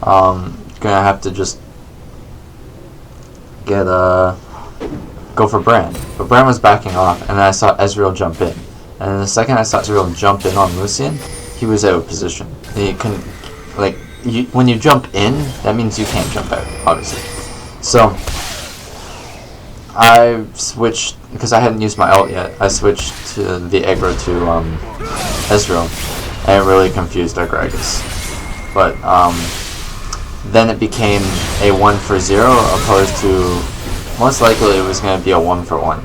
Gonna have to just get go for Bran. But Bran was backing off, and then I saw Ezreal jump in. And the second I saw Ezreal jump in on Lucian, he was out of position. He couldn't, like, when you jump in, that means you can't jump out, obviously. So I switched, because I hadn't used my ult yet, I switched to the aggro to Ezreal, and it really confused our Gragas. But then it became a 1-for-0 opposed to, most likely it was going to be a 1-for-1.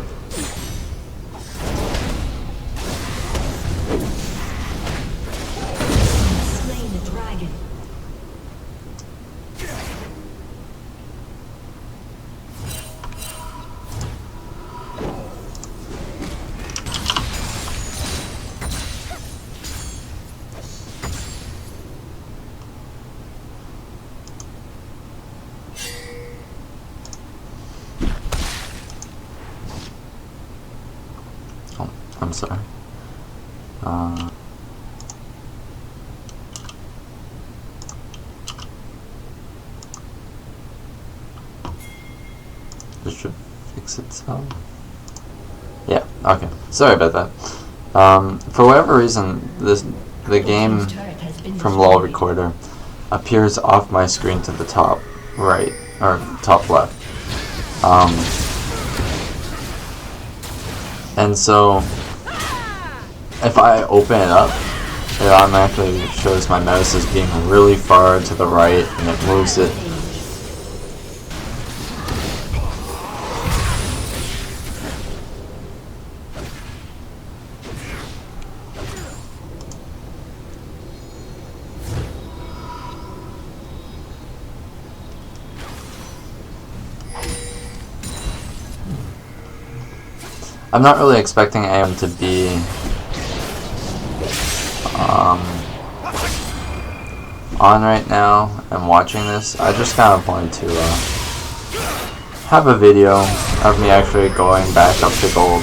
I'm sorry. This should fix itself. Yeah, okay. Sorry about that. For whatever reason, the game from LOL Recorder appears off my screen to the top right, or top left. And so, if I open it up, it automatically shows my mouse as being really far to the right, and it moves it. I'm not really expecting AM to be on right now and watching this. I just kind of wanted to have a video of me actually going back up to gold.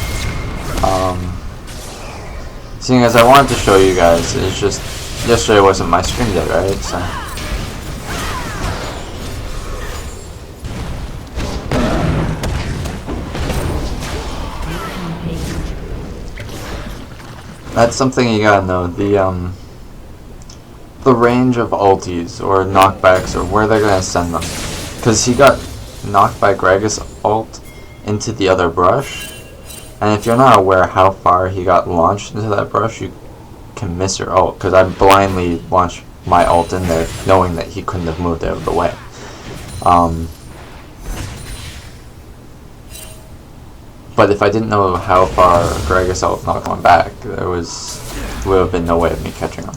Seeing as I wanted to show you guys, it's just yesterday wasn't my stream day, right? So. That's something you gotta know. The range of ultis or knockbacks or where they're gonna send them. Because he got knocked by Gragas' ult into the other brush. And if you're not aware how far he got launched into that brush, you can miss your ult. Because I blindly launched my ult in there knowing that he couldn't have moved out of the way. But if I didn't know how far Gragas' ult knocked one back, there would have been no way of me catching him.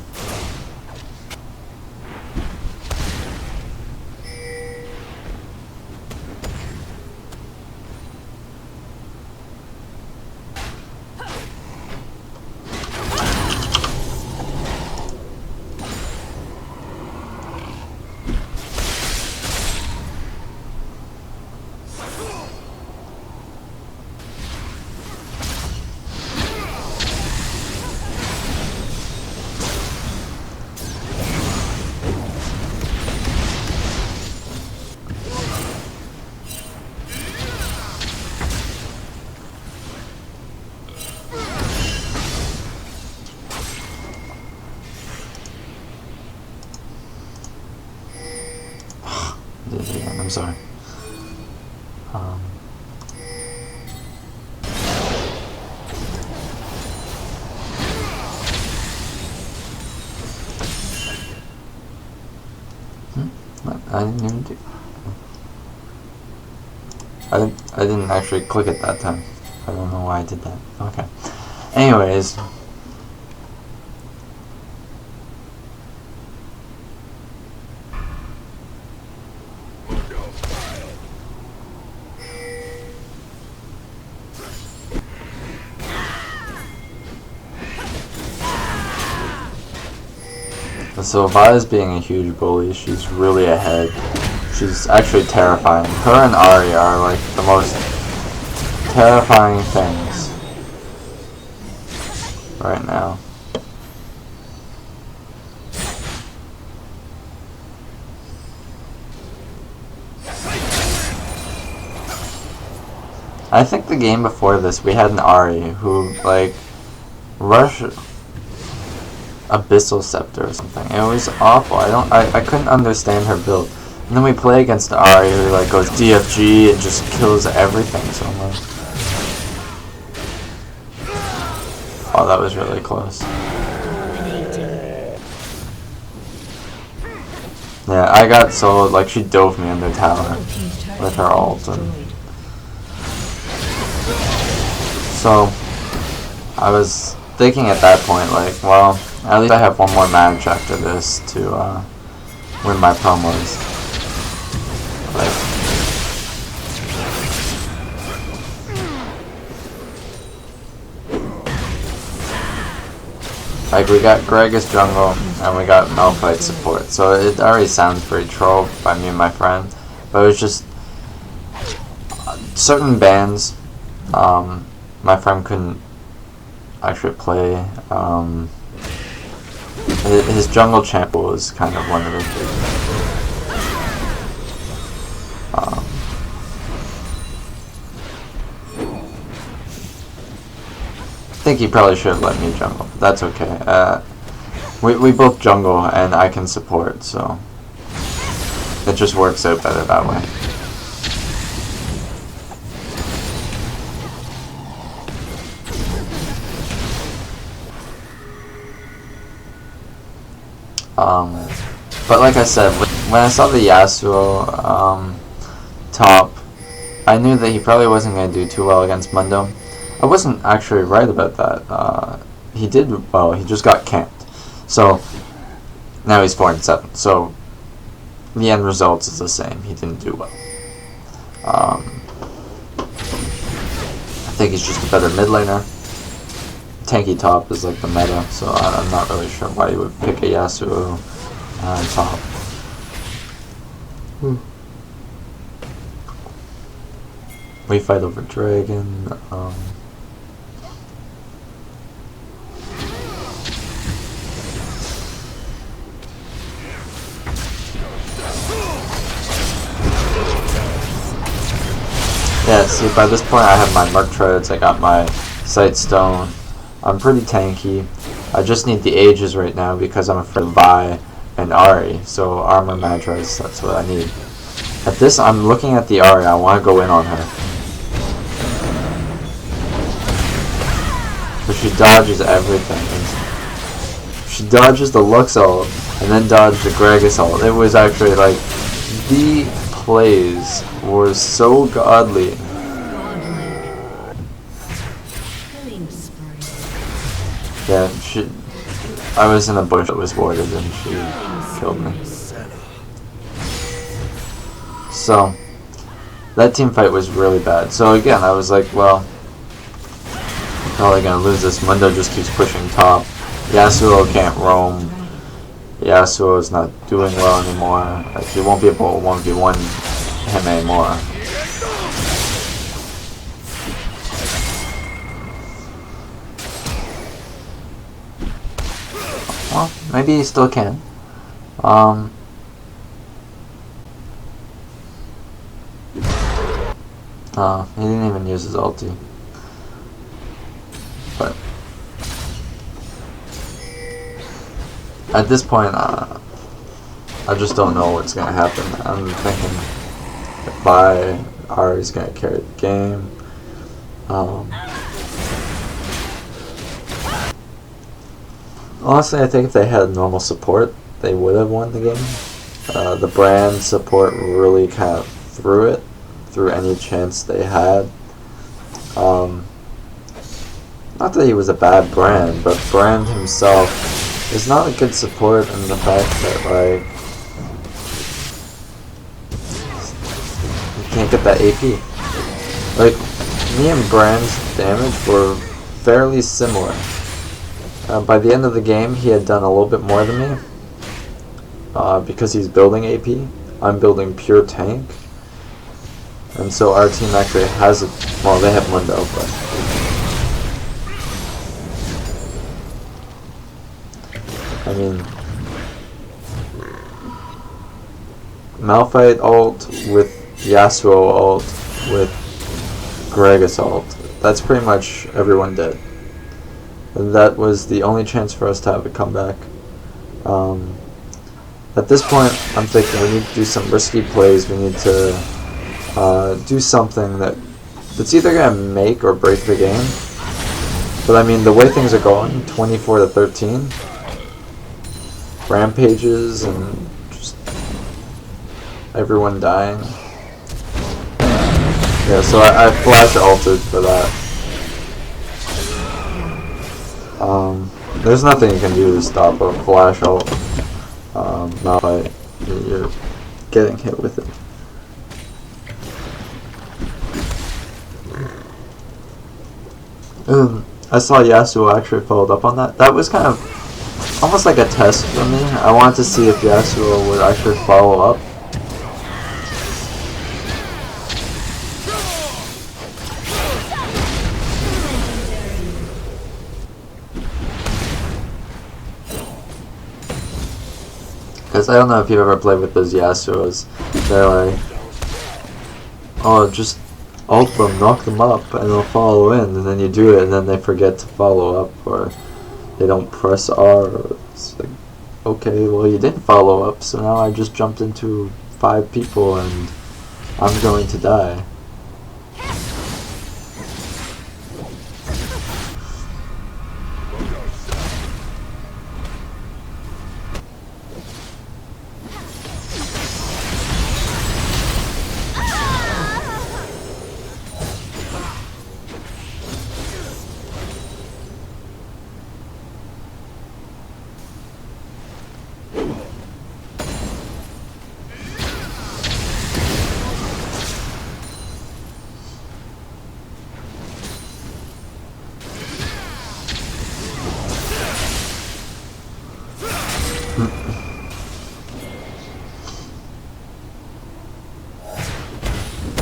Did it again, I'm sorry. I didn't even do. I didn't actually click it that time. I don't know why I did that. Okay. Anyways. So Vi's being a huge bully. She's really ahead. She's actually terrifying. Her and Ahri are like the most terrifying things right now. I think the game before this, we had an Ahri who, like, rushed Abyssal Scepter or something. It was awful. I couldn't understand her build. And then we play against Ahri who, like, goes DFG and just kills everything so much. Oh, that was really close. Yeah, I got soloed, like, she dove me under tower with her ult. And so, I was thinking at that point, like, well, at least I have one more match after this to win my promos. Like, we got Gragas jungle, and we got Malphite support, so it already sounds pretty troll by me and my friend, but it was just certain bands my friend couldn't actually play. His jungle champ was kind of limited. I think he probably should have let me jungle. That's okay. We both jungle and I can support, so it just works out better that way. But like I said, when I saw the Yasuo top, I knew that he probably wasn't going to do too well against Mundo. I wasn't actually right about that. He did well, he just got camped. So, now he's 4-7. So, the end result is the same. He didn't do well. I think he's just a better mid laner. Tanky top is like the meta, so I'm not really sure why you would pick a Yasuo top. We fight over Dragon. Yeah, see, by this point I have my Merc Treads, I got my Sight Stone. I'm pretty tanky. I just need the Aegis right now because I'm afraid of Vi and Ahri, so Armor Mattress, that's what I need. At this, I'm looking at the Ahri, I want to go in on her. But she dodges everything. She dodges the Lux ult, and then dodged the Gragas ult. It was actually like, the plays were so godly. Yeah, I was in a bush that was warded and she killed me. So, that team fight was really bad. So again, I was like, well, I'm probably going to lose this. Mundo just keeps pushing top. Yasuo can't roam. Yasuo is not doing well anymore. Like, he won't be able to 1v1 him anymore. Well, maybe he still can. He didn't even use his ulti. But at this point, I just don't know what's gonna happen. I'm thinking if Ahri's gonna carry the game. Honestly, I think if they had normal support, they would have won the game. The brand support really kind of threw it, through any chance they had. Not that he was a bad brand, but Brand himself is not a good support in the fact that, like, you can't get that AP. Like, me and Brand's damage were fairly similar. By the end of the game, he had done a little bit more than me. Because he's building AP, I'm building pure tank. And so our team actually has it. Well, they have Mundo, but I mean, Malphite ult with Yasuo ult with Gragas ult. That's pretty much everyone dead. That was the only chance for us to have a comeback. At this point, I'm thinking we need to do some risky plays. We need to do something that's either going to make or break the game. But I mean, the way things are going, 24-13, rampages and just everyone dying. Yeah, so I flash ulted for that. There's nothing you can do to stop a flash ult. Not by you're getting hit with it. I saw Yasuo actually followed up on that. That was kind of almost like a test for me. I wanted to see if Yasuo would actually follow up. Because I don't know if you've ever played with those Yasuos. They're like, oh, just ult them, knock them up, and they'll follow in. And then you do it, and then they forget to follow up, or they don't press R. It's like, okay, well, you didn't follow up, so now I just jumped into 5 people, and I'm going to die.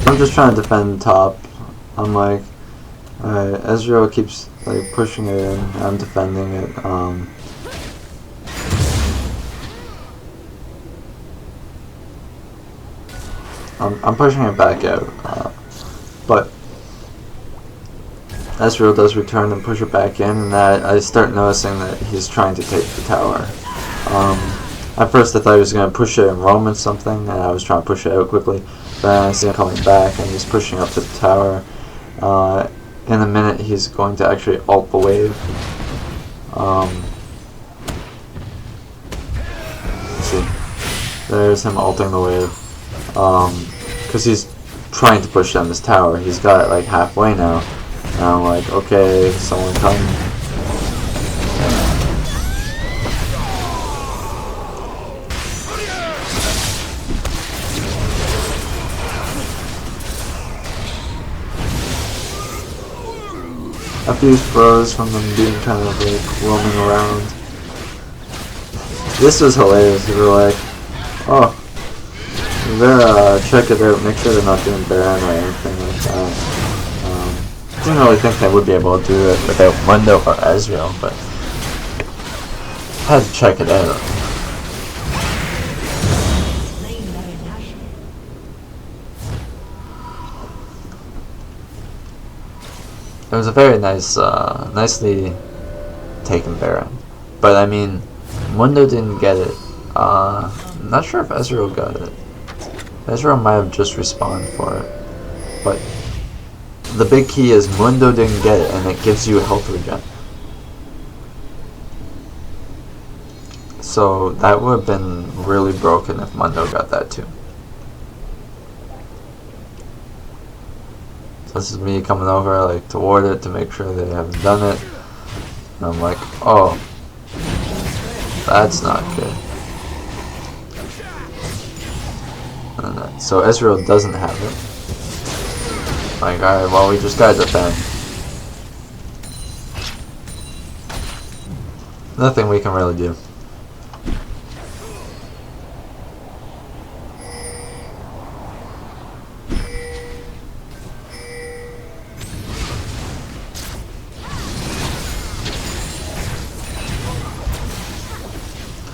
I'm just trying to defend top. I'm like, alright, Ezreal keeps like pushing it in. I'm defending it. I'm pushing it back out, but Ezreal does return and push it back in, and I start noticing that he's trying to take the tower. At first I thought he was going to push it in roam or something, and I was trying to push it out quickly. Then I see him coming back, and he's pushing up to the tower. In a minute, he's going to actually ult the wave. Let's see. There's him ulting the wave. Because he's trying to push down this tower. He's got it like halfway now. And I'm like, okay, someone come. A few throws from them being kind of like roaming around. This was hilarious. They were like, oh, you better check it out, make sure they're not doing Baron or anything like that. Didn't really think they would be able to do it without Mundo or Ezreal, but had to check it out. It was a very nice, nicely taken Baron. But I mean, Mundo didn't get it. I'm not sure if Ezreal got it. Ezreal might have just respawned for it. But the big key is Mundo didn't get it, and it gives you health regen. So that would have been really broken if Mundo got that too. This is me coming over like toward it to make sure they haven't done it. And I'm like, oh, that's not good. And so Ezreal doesn't have it. Like, alright, well, we just gotta defend. Nothing we can really do.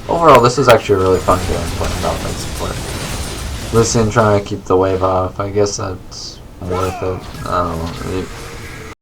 Overall, this is actually a really fun game playing Malphite support. Lucian trying to keep the wave off. I guess that's worth it. I don't know.